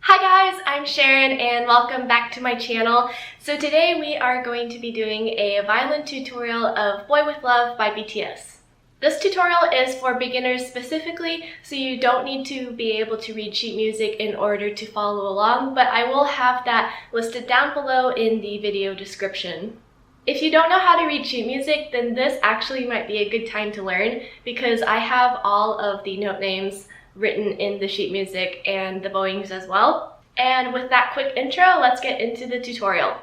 Hi guys, I'm Sharon and welcome back to my channel. So today we are going to be doing a violin tutorial of Boy With Love by BTS. This tutorial is for beginners specifically, so you don't need to be able to read sheet music in order to follow along, but I will have that listed down below in the video description. If you don't know how to read sheet music, then this actually might be a good time to learn because I have all of the note names written in the sheet music and the bowings as well. And with that quick intro, let's get into the tutorial.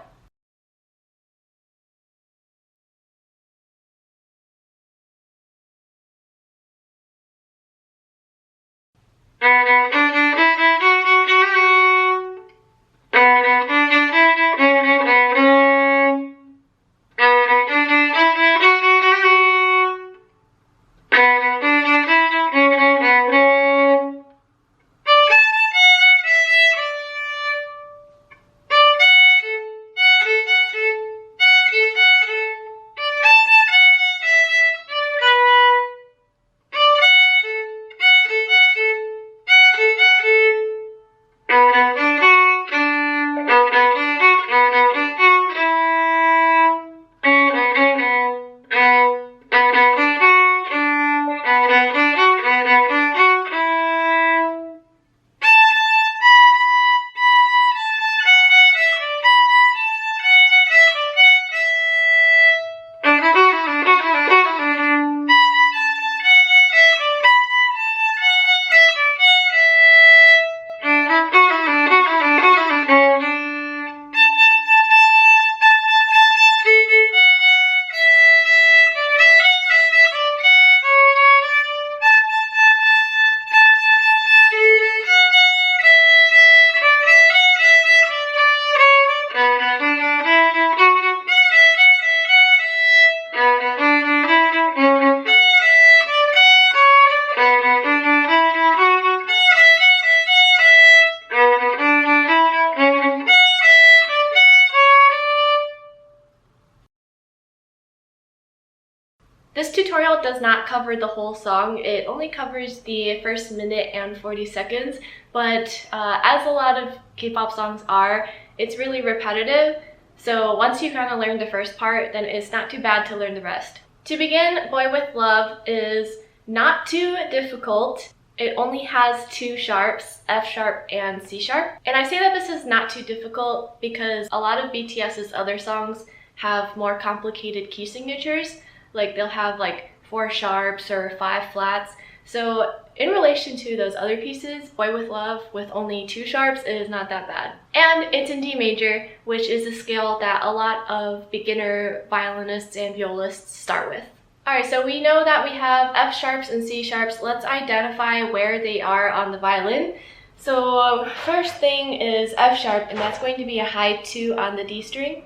This tutorial does not cover the whole song. It only covers the first minute and 40 seconds, but as a lot of K-pop songs are, it's really repetitive. So once you kind of learn the first part, then it's not too bad to learn the rest. To begin, Boy With Love is not too difficult. It only has two sharps, F sharp and C sharp. And I say that this is not too difficult because a lot of BTS's other songs have more complicated key signatures. Like they'll have like 4 sharps or 5 flats. So in relation to those other pieces, Boy With Love with only 2 sharps is not that bad. And it's in D major, which is a scale that a lot of beginner violinists and violists start with. Alright, so we know that we have F sharps and C sharps. Let's identify where they are on the violin. So first thing is F sharp, and that's going to be a high 2 on the D string.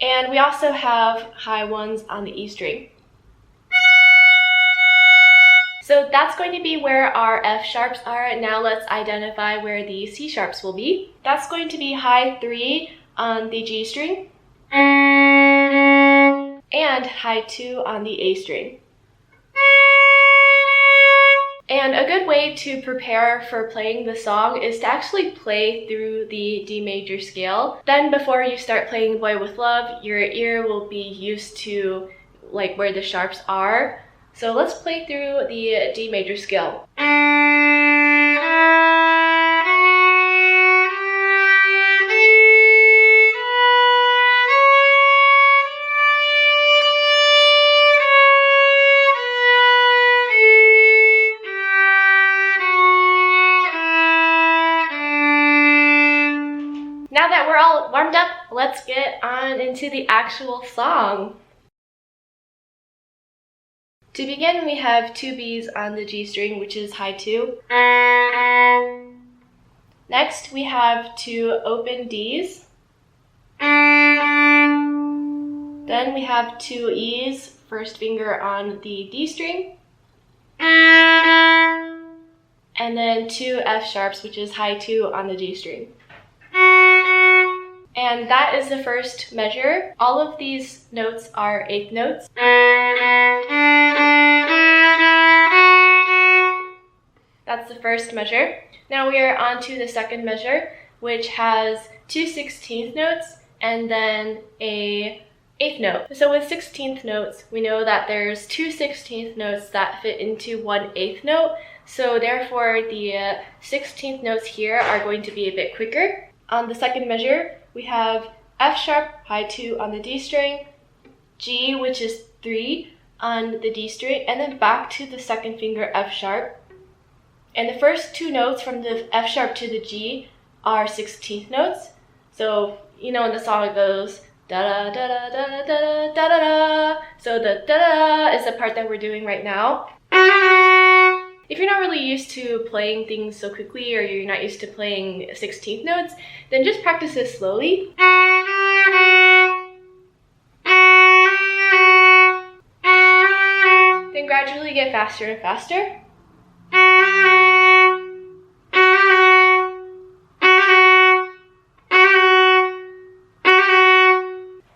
And we also have high 1s on the E string. So that's going to be where our F sharps are. Now let's identify where the C sharps will be. That's going to be high 3 on the G string and high 2 on the A string. And a good way to prepare for playing the song is to actually play through the D major scale. Then before you start playing Boy With Love, your ear will be used to like where the sharps are. So let's play through the D major scale. Now that we're all warmed up, let's get on into the actual song. To begin, we have 2 Bs on the G string, which is high 2. Next, we have 2 open Ds. Then we have 2 Es, first finger on the D string. And then 2 F sharps, which is high 2 on the G string. And that is the first measure. All of these notes are eighth notes. That's the first measure. Now we are on to the second measure, which has 2 16th notes and then a 8th note. So with 16th notes, we know that there's 2 16th notes that fit into 1 8th note. So therefore, the 16th notes here are going to be a bit quicker. On the second measure, we have F sharp, high 2 on the D string, G, which is 3 on the D string, and then back to the second finger F sharp. And the first 2 notes from the F sharp to the G are 16th notes. So, you know, in the song it goes da da da da da da da da da. So the da da is the part that we're doing right now. If you're not really used to playing things so quickly, or you're not used to playing 16th notes, then just practice this slowly. Then gradually get faster and faster.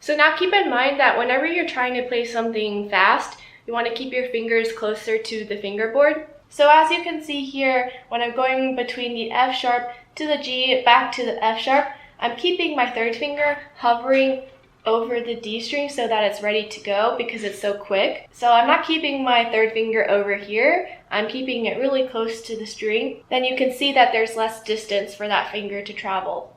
So now keep in mind that whenever you're trying to play something fast, you want to keep your fingers closer to the fingerboard. So as you can see here, when I'm going between the F sharp to the G, back to the F sharp, I'm keeping my third finger hovering over the D string so that it's ready to go because it's so quick. So I'm not keeping my third finger over here, I'm keeping it really close to the string. Then you can see that there's less distance for that finger to travel.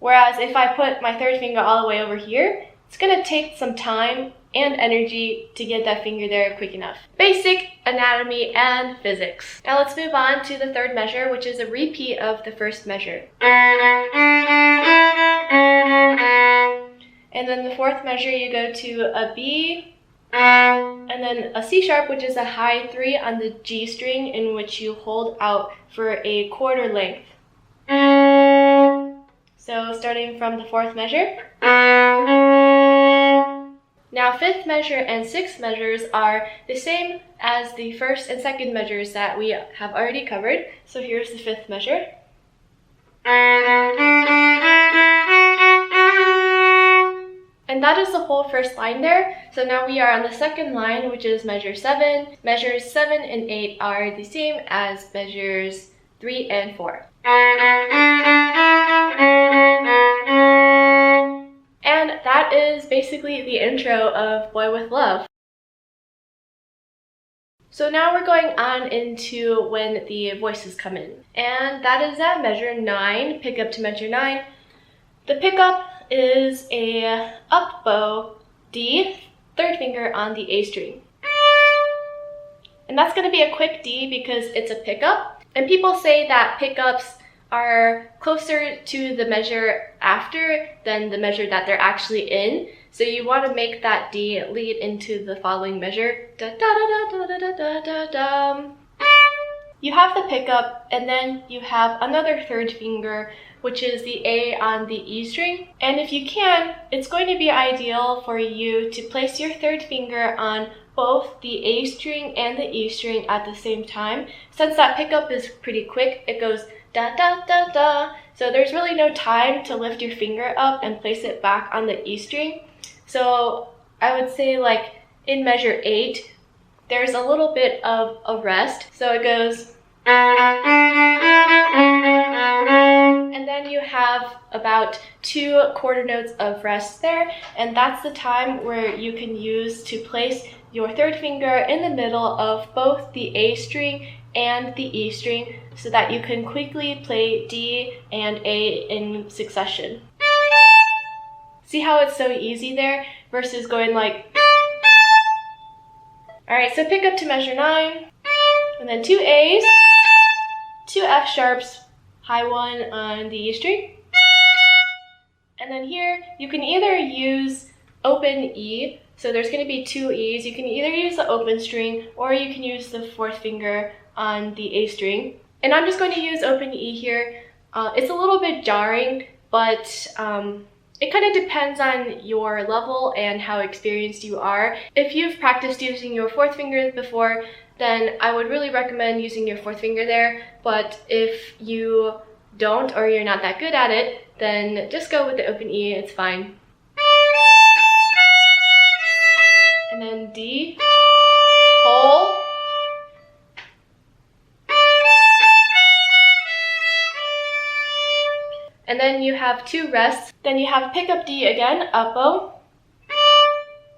Whereas if I put my third finger all the way over here, it's going to take some time and energy to get that finger there quick enough. Basic anatomy and physics. Now let's move on to the third measure, which is a repeat of the first measure. And then the fourth measure, you go to a B, and then a C sharp, which is a high 3 on the G string, in which you hold out for a quarter length. So starting from the fourth measure. Now fifth measure and sixth measures are the same as the first and second measures that we have already covered. So here's the fifth measure. And that is the whole first line there. So now we are on the second line, which is measure 7. Measures 7 and 8 are the same as measures 3 and 4. And that is basically the intro of Boy With Love. So now we're going on into when the voices come in. And that is at measure 9, pick up to measure 9. The pickup is a up bow D, third finger on the A string. And that's going to be a quick D because it's a pickup. And people say that pickups are closer to the measure after than the measure that they're actually in. So you want to make that D lead into the following measure. Da, da, da, da, da, da, da, da. You have the pickup, and then you have another third finger, which is the A on the E string. And if you can, it's going to be ideal for you to place your third finger on both the A string and the E string at the same time. Since that pickup is pretty quick, it goes da da da da. So there's really no time to lift your finger up and place it back on the E string. So I would say like in measure 8, there's a little bit of a rest. So it goes, and then you have about 2 quarter notes of rest there, and that's the time where you can use to place your third finger in the middle of both the A string and the E string so that you can quickly play D and A in succession. See how it's so easy there versus going like. Alright, so pick up to measure 9, and then 2 A's, 2 F sharps, high 1 on the E string. And then here, you can either use open E, so there's going to be 2 E's. You can either use the open string, or you can use the fourth finger on the A string. And I'm just going to use open E here. It's a little bit jarring, but it kind of depends on your level and how experienced you are. If you've practiced using your fourth finger before, then I would really recommend using your fourth finger there. But if you don't, or you're not that good at it, then just go with the open E, it's fine. And then D, hold, and then you have 2 rests. Then you have pick up D again, up bow,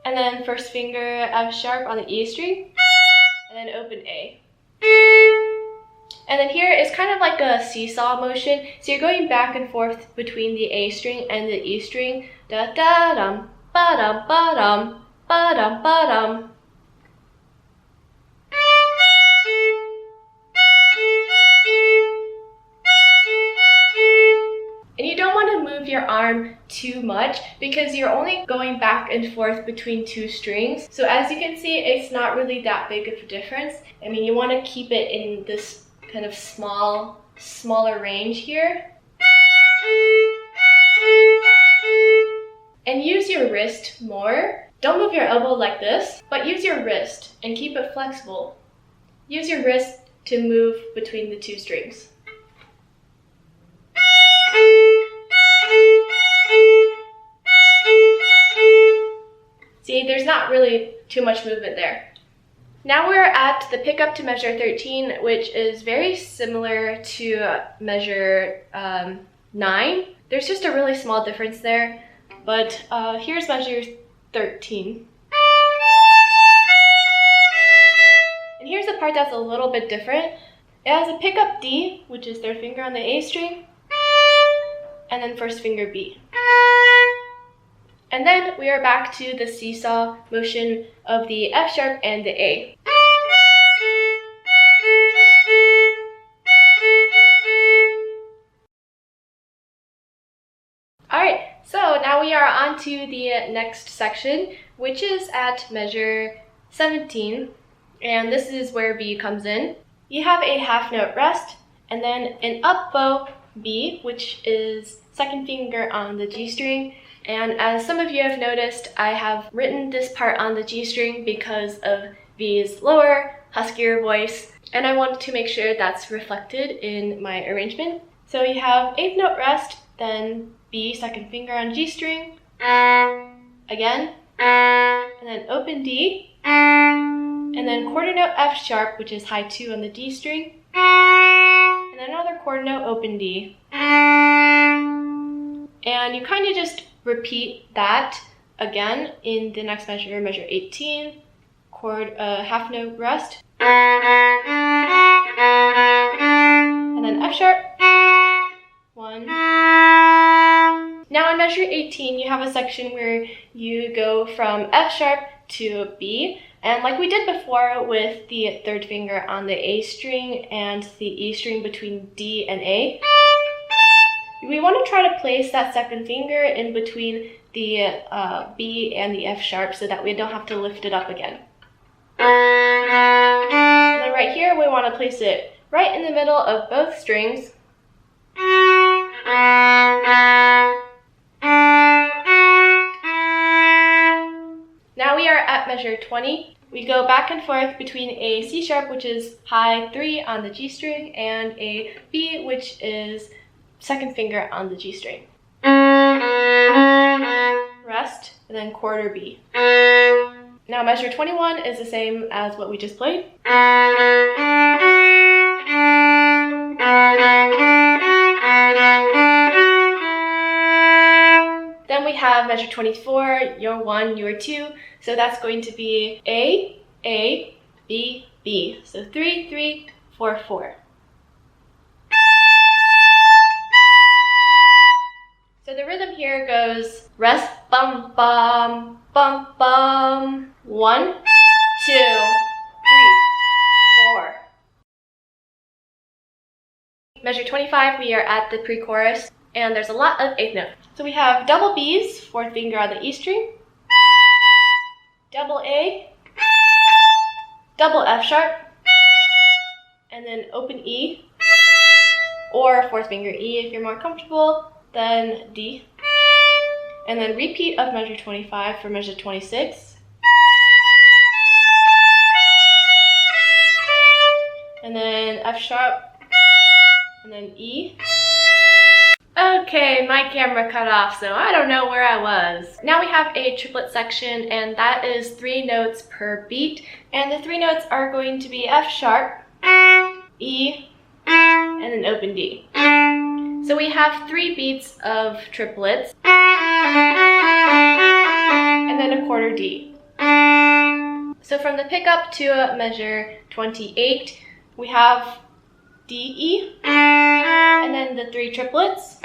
and then first finger F sharp on the E string, and then open A. And then here is kind of like a seesaw motion, so you're going back and forth between the A string and the E string. Da da dum, ba dum ba dum, ba dum ba dum. And you don't want to move your arm too much because you're only going back and forth between 2 strings. So as you can see, it's not really that big of a difference. I mean, you want to keep it in this kind of smaller range here. And use your wrist more. Don't move your elbow like this, but use your wrist and keep it flexible. Use your wrist to move between the 2 strings. See, there's not really too much movement there. Now we're at the pickup to measure 13, which is very similar to measure 9. There's just a really small difference there, but here's measure 13. And here's the part that's a little bit different. It has a pickup D, which is 3rd finger on the A string, and then 1st finger B. And then we are back to the seesaw motion of the F sharp and the A. Alright, so now we are on to the next section, which is at measure 17, and this is where B comes in. You have a half note rest, and then an up bow B, which is 2nd finger on the G string. And as some of you have noticed, I have written this part on the G string because of V's lower, huskier voice, and I wanted to make sure that's reflected in my arrangement. So you have 8th note rest, then B, 2nd finger on G string, again, and then open D, and then quarter note F sharp, which is high 2 on the D string, and then another quarter note open D. And you kind of just repeat that again in the next measure, measure 18, half note rest, and then F sharp, 1. Now in measure 18, you have a section where you go from F sharp to B, and like we did before with the 3rd finger on the A string and the E string between D and A, we want to try to place that 2nd finger in between the B and the F sharp so that we don't have to lift it up again. And then right here, we want to place it right in the middle of both strings. Now we are at measure 20. We go back and forth between a C sharp, which is high 3 on the G string, and a B, which is 2nd finger on the G string. Rest, and then quarter B. Now measure 21 is the same as what we just played. Then we have measure 24, your 1, your 2. So that's going to be A, B, B. So 3, 3, 4, 4. So the rhythm here goes rest, bum, bum, bum, bum. 1, 2, 3, 4. Measure 25, we are at the pre-chorus, and there's a lot of 8th notes. So we have double B's, 4th finger on the E string, double A, double F sharp, and then open E, or 4th finger E if you're more comfortable, then D, and then repeat of measure 25 for measure 26, and then F sharp, and then E. Okay, my camera cut off, so I don't know where I was. Now we have a triplet section, and that is 3 notes per beat, and the 3 notes are going to be F sharp, E, and then open D. So we have 3 beats of triplets, and then a quarter D. So from the pickup to measure 28, we have D, E, and then the 3 triplets,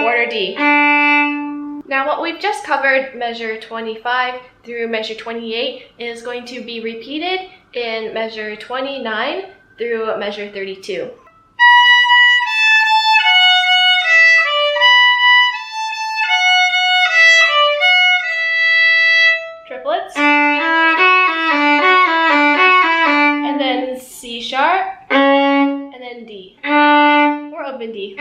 quarter D. Now what we've just covered, measure 25 through measure 28, is going to be repeated in measure 29 through measure 32. Triplets, and then C sharp, and then D, or open D.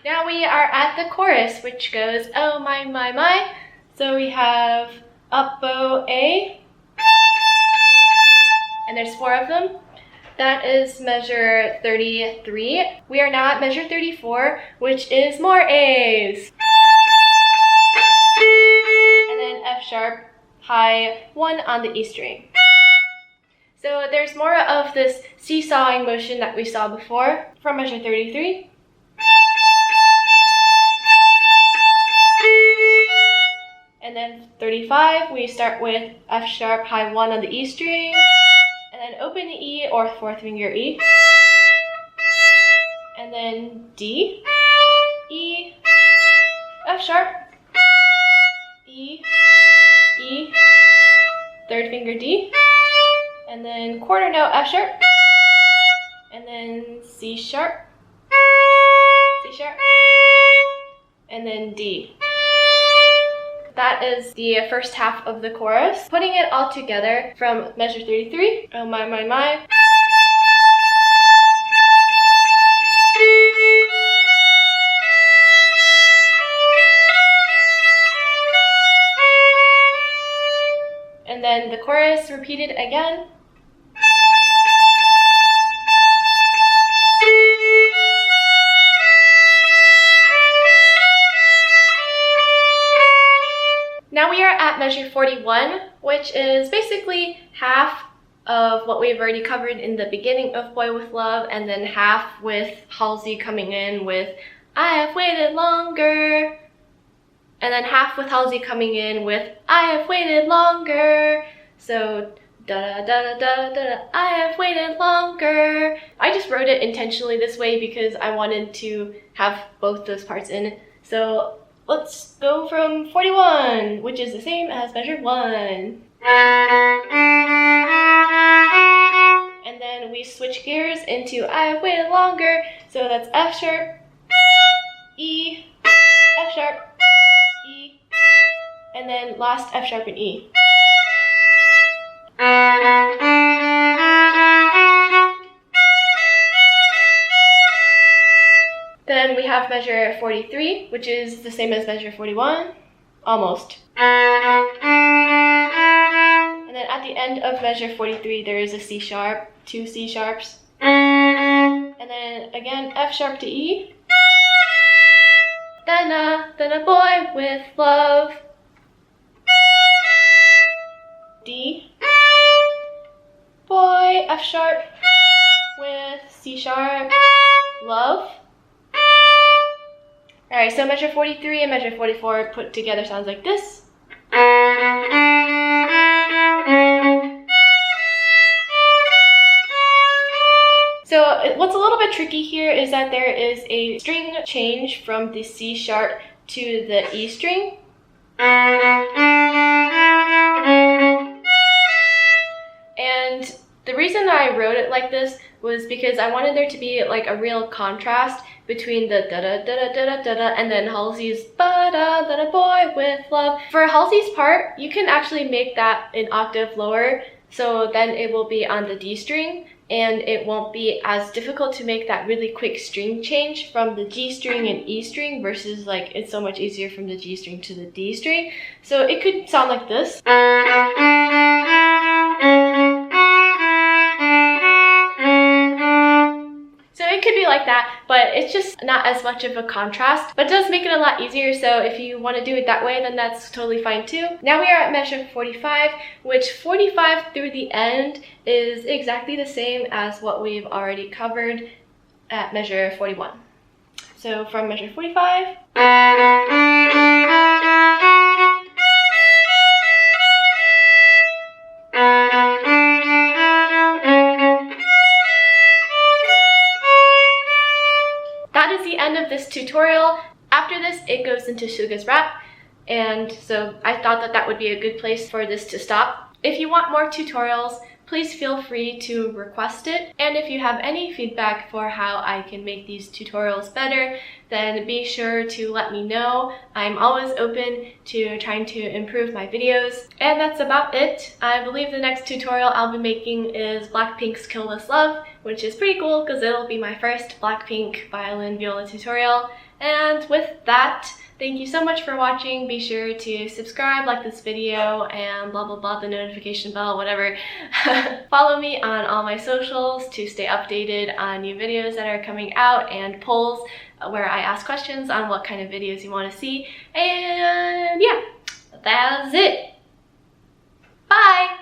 Now we are at the chorus, which goes, oh my, my, my. So we have up bow A, and there's 4 of them. That is measure 33. We are now at measure 34, which is more A's. And then F sharp, high 1 on the E string. So there's more of this seesawing motion that we saw before from measure 33. And then 35, we start with F sharp, high 1 on the E string, and then open E or 4th finger E, and then D, E, F sharp, E, E, 3rd finger D, and then quarter note F sharp, and then C sharp, and then D. That is the first half of the chorus. Putting it all together from measure 33, oh my, my, my. And then the chorus repeated again. Now we are at measure 41, which is basically half of what we've already covered in the beginning of Boy With Love, and then half with Halsey coming in with I Have Waited Longer, and then half with Halsey coming in with I Have Waited Longer. So da da da da da da, I have waited longer. I just wrote it intentionally this way because I wanted to have both those parts in. So let's go from 41, which is the same as measure 1. And then we switch gears into I have waited longer. So that's F sharp, E, F sharp, E, and then last F sharp and E. Then we have measure 43, which is the same as measure 41, almost. And then at the end of measure 43, there is a C sharp, 2 C sharps. And then again, F sharp to E. Then a boy with love. D. Boy, F sharp with C sharp, love. Alright, so measure 43 and measure 44 put together sounds like this. So what's a little bit tricky here is that there is a string change from the C sharp to the E string. And the reason I wrote it like this was because I wanted there to be like a real contrast between the da-da-da-da-da-da-da and then Halsey's ba-da-da-da boy with love. For Halsey's part, you can actually make that an octave lower, so then it will be on the D string, and it won't be as difficult to make that really quick string change from the G string and E string versus like it's so much easier from the G string to the D string. So it could sound like this. So it could be like that, but it's just not as much of a contrast, but it does make it a lot easier. So if you want to do it that way, then that's totally fine too. Now we are at measure 45, which 45 through the end is exactly the same as what we've already covered at measure 41. So from measure 45, that is the end of this tutorial. After this, it goes into Suga's rap, and so I thought that that would be a good place for this to stop. If you want more tutorials, please feel free to request it. And if you have any feedback for how I can make these tutorials better, then be sure to let me know. I'm always open to trying to improve my videos. And that's about it. I believe the next tutorial I'll be making is Blackpink's Kill This Love, which is pretty cool because it'll be my first Blackpink violin viola tutorial. And with that, thank you so much for watching. Be sure to subscribe, like this video, and blah blah blah, the notification bell, whatever. Follow me on all my socials to stay updated on new videos that are coming out and polls where I ask questions on what kind of videos you want to see. And yeah, that's it. Bye!